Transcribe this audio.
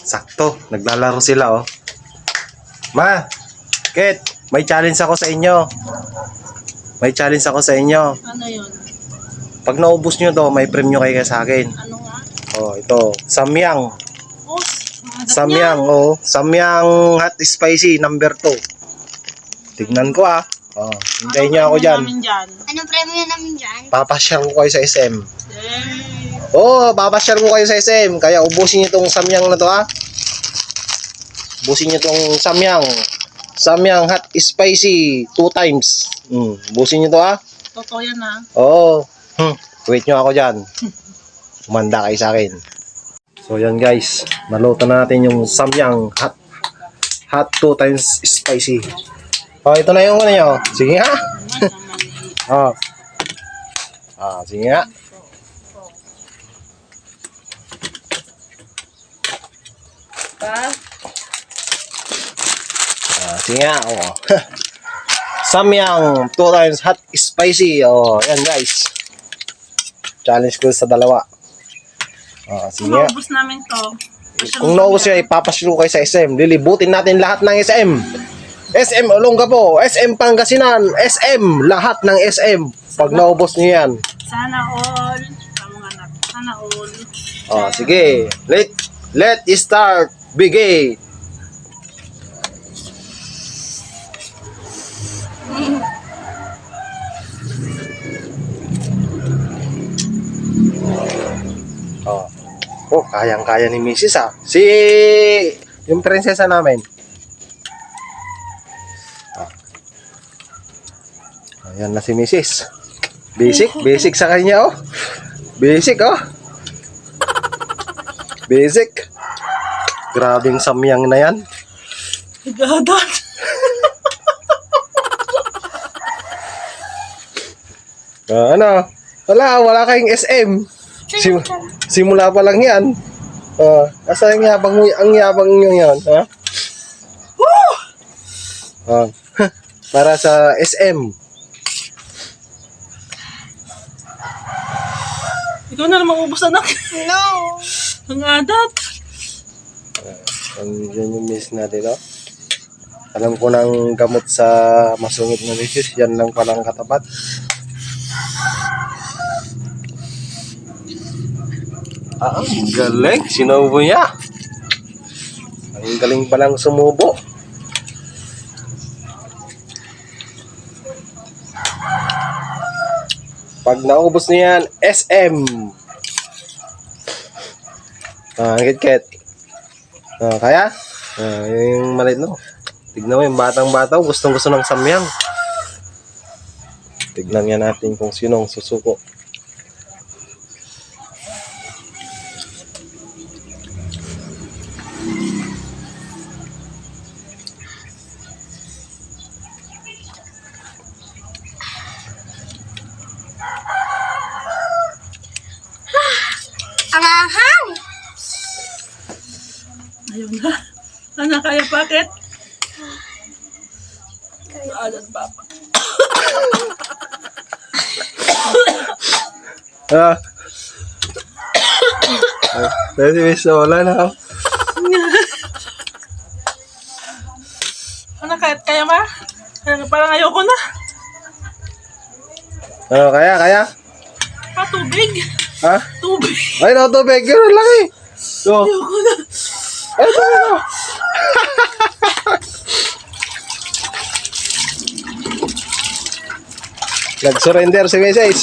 Sakto, naglalaro sila, oh. Ma, Ket, may challenge ako sa inyo. May challenge ako sa inyo. Ano yun? Pag naubos nyo to, may premyo kayo sa akin. Ano nga? Oh, ito. Samyang. Oh, Samyang, oh. Samyang hot spicy, number 2. Tignan ko, ah. Oh, hintayin nyo ako dyan. Anong premyo namin dyan? Papasyal ko kayo sa SM. Eh, Oh, papasyal ko kayo sa SM. Kaya ubusin nyo tong samyang na to, ah. Ubusin nyo tong samyang. Samyang hot spicy 2 times. Ubusin nyo to, ah. totoo yan ha. Oo. Wait nyo ako dyan. Umanda kayo sa akin. So yan guys, naluto na natin yung samyang hot 2 times spicy. Oh, ito na yung ano nyo. Sige nga. Oh. Sige nga. Pa? Sige nga. Oh. Samyang 2 times hot spicy. Oh, yan guys. Challenge ko sa dalawa. Sige Kung nga. maubos namin to. Kung naubos nyo, ipapasyo kayo sa SM. Lilibutin natin lahat ng SM. SM Olongapo, SM Pangasinan, SM, lahat ng SM. Pag naubos nyo yan. Sana all. Tama nga anak. Sana all. Sige. Let start. Bigay. Oh, kayang-kaya ni Mrs. Si yung prinsesa namin. Ayan na si Mrs. Basic sa kanya, oh. Basic, oh. Basic. Grabing samyang na yan. Gadan. Ano? Wala kayong SM. Simula pa lang yan. Asa ang yabang nyo yan, ha? Para sa SM. Ikaw na naman ubos anak. No! Ang adat. Yan yung miss natin, no? Alam ko ng gamot sa masungit na misis, yan lang palang katapat. Ang galing, sinubo niya. Ang galing palang sumubo. Pag naubos niya yan, SM. Kit. Kaya? Yung maliit, no? Tignan mo yung batang-bata, gustong-gusto ng samyang. Tignan nga natin kung sinong susuko. Ang ahang! Ayun na. Ano kaya paket? Alat papa. Dahil miss na wala na ako. Ano kaya ba? Parang ayoko na. Kaya? Tubig. Ha? Tubig. Ay, no, tubig. Ganun lang eh. So, Ayoko na. ay, ito. Nag-surrender si Mrs.